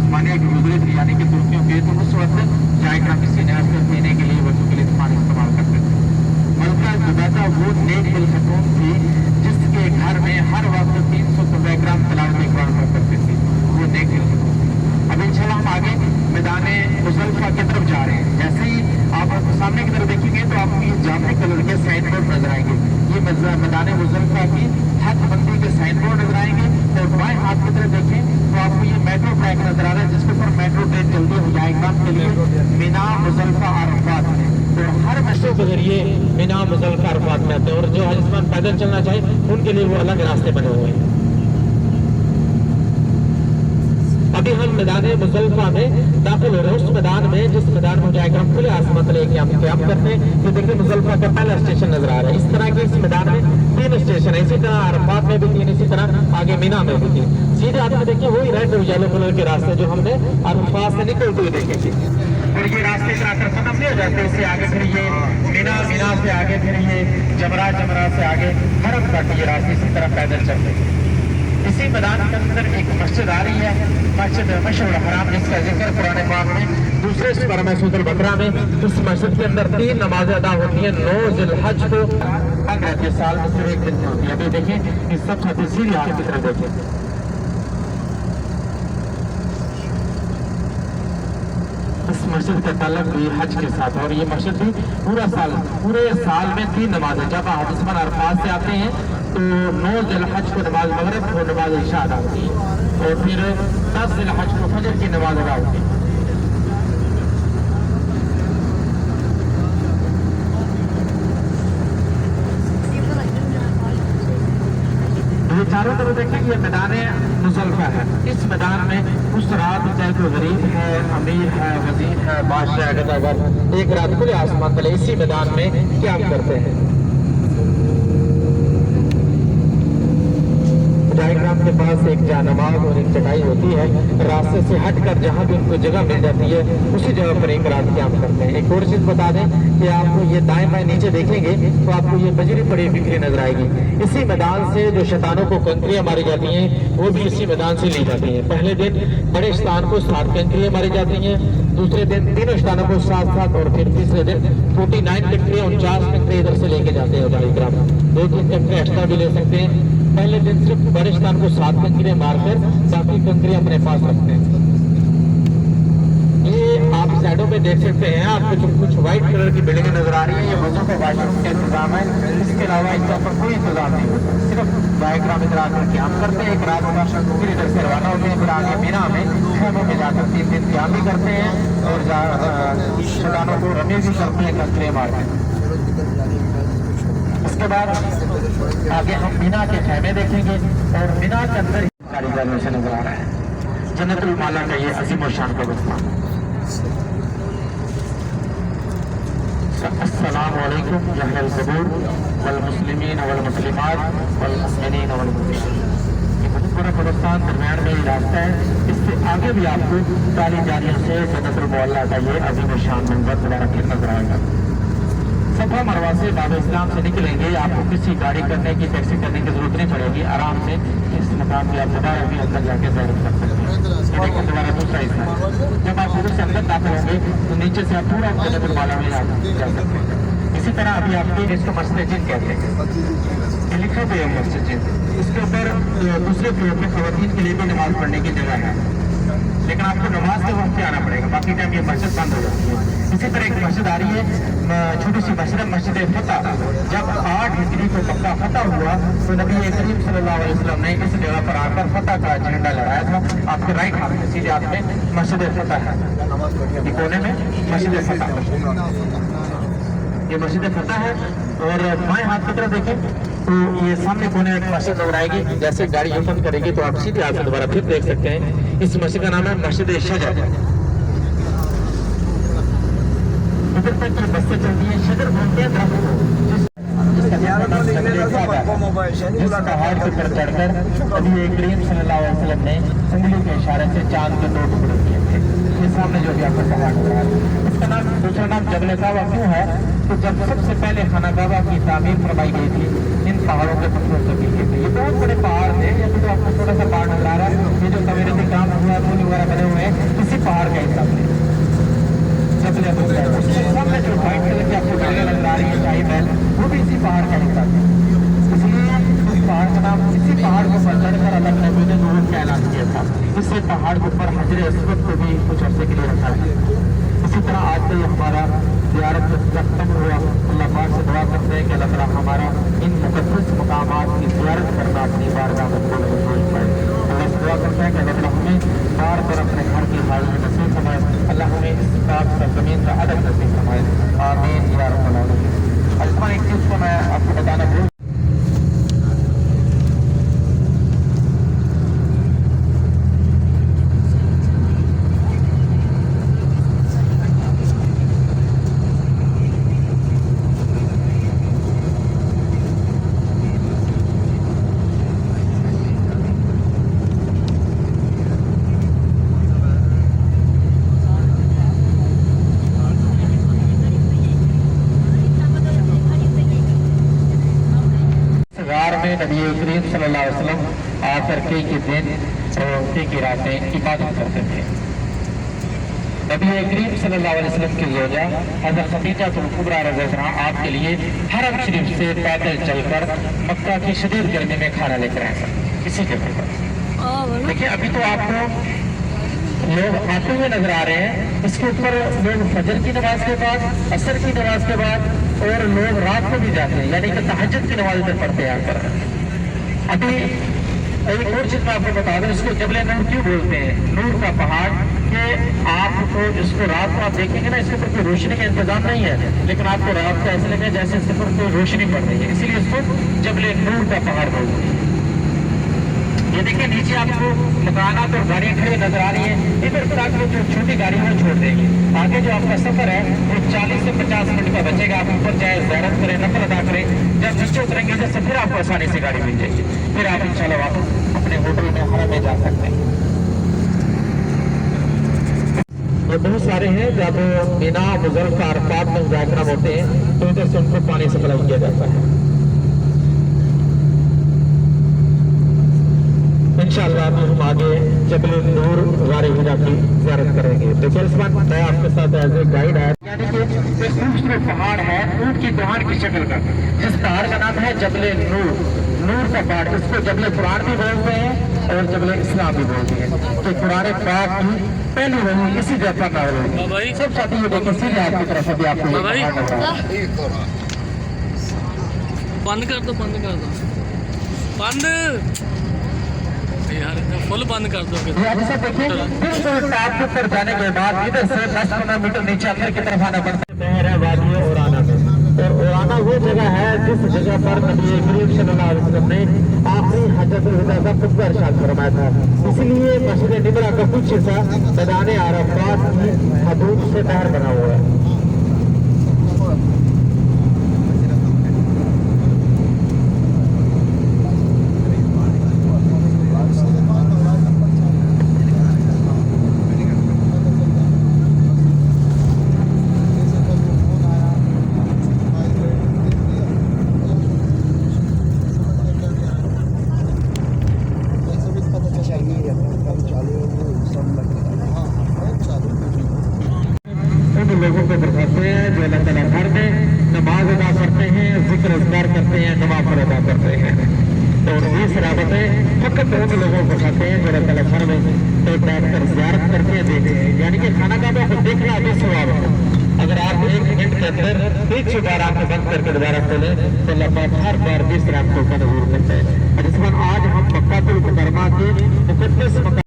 उस्मानिया की गुजरी थी, यानी कि तुर्कियों के, तो उस वक्त जायका किसी नहर से पीने के लिए, वजू के लिए पानी इस्तेमाल करते थे। मलका जुबैदा वो नेक दिल खतून थी जिसके घर में हर वक्त 300 ग्राम तलाव इकबाल करती थी, वो नेक दिल खतून। अब इंशाल्लाह हम आगे मैदान मुज़ल्फ़ा की तरफ जा रहे हैं। जैसे ही आप सामने की तरफ देखेंगे तो आपको ये जामुनी कलर के साइन बोर्ड नजर आएंगे। ये मैदान मुज़ल्फ़ा की हद बंदी के साइन बोर्ड नजर आएंगे। और बाएं हाथ की तरफ देखें तो आपको ये मेट्रो ट्रैक नजर आ रहा है, जिसके ऊपर मेट्रो ट्रेन चलती है एग्जाम के लिए मीना मुज़ल्फ़ा अरफात में। और हर मशहूर के जरिए मीना मुज़ल्फ़ा अरफात में आते हैं, और जो हजमान पैदल चलना चाहे उनके लिए वो अलग रास्ते बने हुए हैं। अभी हम मैदान मुज़ल्फ़ा में दाखिल हो रहे हैं, उस मैदान में जिस मैदान में जाएगा हम खुले आसमान तले हम क्याम करते हैं। ये देखिए मुज़ल्फ़ा का पहला स्टेशन नजर आ रहा है। इस तरह के इस मैदान में 3 स्टेशन है, इसी तरह अरफात में भी 3, इसी तरह आगे मीना में भी 3। सीधे हाथ में देखिए वही रेड और येलो कलर के रास्ते जो हमने अरफात से निकलते हुए देखे थे, और ये रास्ते इस आकर खत्म नहीं हो जाते। इससे आगे फिर ये मीना से आगे फिर ये जमरा से आगे हरम तक ये रास्ते इसी तरह पैदल चलते हैं। इसी मैदान के अंदर एक मस्जिद आ रही है, मस्जिद मशहूर हराम, जिसका जिक्र कुरान पाक में दूसरे सूरह में सूरह बकरा में। इस मस्जिद के अंदर 3 नमाजें अदा होती हैं 9 ज़िलहज को, अगर साल में सिर्फ 1 दिन होती है। अभी देखें इस सब सीधी हाथ की तरफ देखें, इस मस्जिद का ताल्लुक भी हज के साथ, और ये मस्जिद भी पूरे साल में 3 नमाज है। जब हाजिमान अरफात से आते हैं तो 9 ज़िलहज को नमाज मगरिब को नमाज इशा अदा होती है, और फिर 10 ज़िलहज को फजर की नमाज अदा होती है। ये चारों तरफ देखें, ये मैदान मुज़ल्फ़ा है। इस मैदान में उस रात चाहे कोई गरीब है, अमीर है, वज़ीर है, बादशाह गदागर, एक रात खुले आसमान तले इसी मैदान में क़याम करते हैं। डायग्राम के पास एक जानमाज और एक चटाई होती है, रास्ते से हटकर जहाँ भी उनको जगह मिल जाती है उसी जगह पर एक रात क़याम करते हैं। एक और चीज़ बता दें कि आपको ये दाएं बाएं नीचे देखेंगे तो आपको ये बजरी पड़ी बिखरी नजर आएगी। इसी मैदान से जो शैतानों को कंकरियाँ मारी जाती हैं वो भी इसी मैदान से ली जाती हैं। पहले दिन बड़े शैतान को 7 कंकरियाँ मारी जाती हैं, दूसरे दिन तीनों शैतानों को 7-7, और फिर तीसरे दिन 49 कंकरियाँ 49 कंकरियाँ इधर से लेके जाते हैं। डायग्राम 2-3 कंकरियाँ एक्स्ट्रा भी ले सकते हैं। पहले दिन सिर्फ बड़े शैतान को 7 कंकरियाँ मारकर बाकी कंकरियाँ अपने पास रखते हैं। ये आप साइडों में देख सकते हैं, आपको कुछ व्हाइट कलर की बिल्डिंगें नजर आ रही है। ये वजू का वाशरूम का इंतजाम है, इसके अलावा इस पर कोई इंतजाम नहीं होता। सिर्फ डायग्राम इधर आकर क़याम करते हैं, एक रात का फिर इधर से रवाना होते हैं, फिर आगे मीना में खेमों में जाकर 3 दिन क़याम भी करते हैं, और शैतानों को रमी भी करते हैं, कंकरियाँ मारते हैं। उसके बाद आगे हम मीना के खेमे देखेंगे, और मीना के अंदर कारीगर में से नजर आ रहा है जन्नतुल माला का ये अजीम और शान का गुस्तान। अस्सलामु अलैकुम या अहल ज़बूर वल मुस्लिमीन वल मुस्लिमात वल मुमिनीन वल मुमिनात। ये पूरा पाकिस्तान दरमियान में ये रास्ता है, इससे आगे भी आपको ताली जारियों से जन्नतुल मौला का ये अजीम और शान मंजर दोबारा फिर नजर आएगा। सफा मरवा से बाब इस्लाम से निकलेंगे, आपको किसी गाड़ी करने की, टैक्सी करने की जरूरत नहीं पड़ेगी। आराम से इस मकाम की आप दोबारा भी अंदर जाके ज़ाहिर कर सकते हैं। दोबारा दूसरा हिस्सा, जब आप उधर से अंदर दाखिल होंगे तो नीचे से आप पूरा जन्नतुल माला में जा सकते हैं। इसी तरह अभी आपके इसको मस्जिद जिन कहते हैं, ये लिखा हुआ है मस्जिद जिन। इसके ऊपर दूसरे फ्लोर पे ख़वातीन के लिए भी नमाज पढ़ने की जगह है, लेकिन आपको नमाज के वक्त आना पड़ेगा, बाकी टाइम ये मस्जिद बंद हो जाती है। इसी तरह एक मस्जिद आ रही है, छोटी सी मस्जिद, मस्जिद फतह। जब 8 हिजरी को मक्का फतह हुआ तो नबी करीम सल्लल्लाहु अलैहि वसल्लम ने इस जगह पर आकर फतह का झंडा लहराया था। आपके राइट हाथ में सीधे हाथ में मस्जिद फतह है, कोने में मस्जिद फतह, ये मस्जिद फतह है। और बाएं हाथ की तरफ देखें तो ये सामने कोने एक मस्जिद नजर आएगी। जैसे गाड़ी ओपन करेगी तो आप सीधे हाथ से दोबारा फिर देख सकते हैं, इस मस्जिद का नाम है मस्जिद शजर। इधर तक ये बसें चलती है, शजर बोलते हैं दरख्त को, जिस पहाड़ के ऊपर चढ़कर नबी करीम सल्लल्लाहु अलैहि वसल्लम ने उंगली के इशारे से चांद के 2 टुकड़े किए थे। ये सामने जो भी आपको पहाड़ हो रहा है, इसका नाम दूसरा नाम जबल काबा क्यों है? तो जब सबसे पहले खाना काबा की तामीर फरमाई गई थी, इन पहाड़ों के पत्थरों से मिलके थे। ये बहुत बड़े पहाड़ थे। ये तो आपको छोटा सा पहाड़ नजर आ रहा है, ये जो सवेरे से काम हुआ है, पुल वगैरह बने हुए हैं, इसी पहाड़ का हिस्सा थे। जबल अबू है, उसके सामने जो व्हाइट कलर की आपको बिल्डिंग नजर आ रही है शाही महल, वो भी इसी पहाड़ का हिस्सा थी। इसलिए इस पहाड़ का नाम, इसी पहाड़ को पर चढ़कर अल्लाह नबी ने नूर का ऐलान किया था। इससे पहाड़ के ऊपर हजर अस्वद को भी कुछ अर्से के लिए रखा है। इसी तरह आज से हमारा ज़ियारत खत्म हुआ। अल्लाह पाक से दुआ करते हैं कि अल्लाह ताला हमारा इन मुक़द्दस मकामात की ज़ियारत करना अपनी बारगाह में कबूल फरमाए। अल्लाह से दुआ करते हैं कि अल्लाह ताला हमें बार बार अपने घर की हाज़िरी नसीब फरमाए। अल्लाह हमें इस पाक सरज़मीन का अदब नसीब फरमाए। आमीन या रब्बल आलमीन। और इसमें एक चीज़ को मैं आपको बताना भूल में नबी करीम सल्लल्लाहु अलैहि वसल्लम आकर के दिन रोज़े की रातें इबादत करते थे। नबी करीम सल्लल्लाहु अलैहि वसल्लम की ज़ौजा हज़रत खदीजा कुबरा रज़ियल्लाहु अन्हा आपके लिए हरम शरीफ से पैदल चलकर मक्का की शदीद गर्मी में खाना लेकर आए इसी जगह पर। देखिए अभी तो आपको लोग आते हुए नजर आ रहे हैं, इसके ऊपर लोग फजर की नमाज के बाद, असर की नमाज के बाद और लोग रात को भी जाते हैं, यानी कि तहज्जुद की नमाज इधर पढ़ते हैं आकर। अभी एक और चीज मैं आपको बता दूं, इसको जबल नूर क्यों बोलते हैं? नूर का पहाड़ कि आपको इसको रात को आप देखेंगे ना, इसके ऊपर कोई रोशनी का इंतजाम नहीं है, लेकिन आपको रात को ऐसे लगेगा जैसे इसके ऊपर कोई रोशनी पड़ रही है, इसीलिए इसको जबल नूर का पहाड़ बोलते हैं। ये देखिए नीचे आपको मकानात और गाड़ियाँ खड़ी नजर आ रही है। इधर पर आप जो छोटी गाड़ी में छोड़ देंगे, आगे जो आपका सफर है वो 40 से 50 मिनट का बचेगा। आप ऊपर जाए, ज़ियारत करें, नफल अदा करें, जब नीचे उतरेंगे जैसे फिर आपको आसानी से गाड़ी मिल जाएगी, फिर आप इंशाल्लाह वापस अपने होटल में हरम में जा सकते हैं। और बहुत सारे हैं, जब मिना मुज़दलिफ़ा अरफ़ात में कार्यक्रम होते हैं तो इधर से उनको पानी सप्लाई किया जाता है। इंशाअल्लाह हम आगे जबल नूर वारे हिरा की ज़ियारत करेंगे। देखिए इस्मान मैं आपके साथ एज ए गाइड है, यानी कि एक खूबसूरत पहाड़ है ऊँट की दहाड़ की शक्ल का, जिस पहाड़ का नाम है जबल नूर, नूर का पहाड़। इसको जबल कुरान भी बोलते हैं और जबल इस्लाम भी बोलते हैं। तो कुरान पाक की पहली वही इसी जगह पर नाज़िल हुई। सब साथी ये देखिए सीधे आपकी तरफ अभी आपको बंद कर दो, बंद कर दो, बंद यार फुल बंद कर दो। जैसा देखिए फिर टॉप के ऊपर जाने के बाद इधर से 10-15 मीटर नीचे अंदर की तरफ आना पड़ता है वादी औराना में। और औराना वो जगह है जिस जगह पर नबी करीम सल्लल्लाहु अलैहि वसल्लम ने आखिरी हज्जतुल विदा का खुतबा इरशाद फरमाया था। इसीलिए मस्जिद निमरा का कुछ हिस्सा मैदान अरफात की हदूद से बाहर बना हुआ है। लोगों को बताते हैं जो अल्लाह ताला घर में नमाज अदा करते हैं, जिक्र अज़कार करते हैं, नवाफिल अदा करते हैं। तो ये सराबतें फकत उन लोगों को खाते हैं जो अल्लाह ताला घर में तो बैठकर ज़ियारत करते हैं, देखते हैं, यानी कि खाना का को देखना भी सवाब है। अगर आप 1 मिनट के अंदर एक से बार आंखें बंद करके दोबारा खोलें तो अल्लाह पाक हर बार 20 रात को नज़ूर करता है। और इस बार आज हम मक्का मुकर्रमा के मुक़द्दस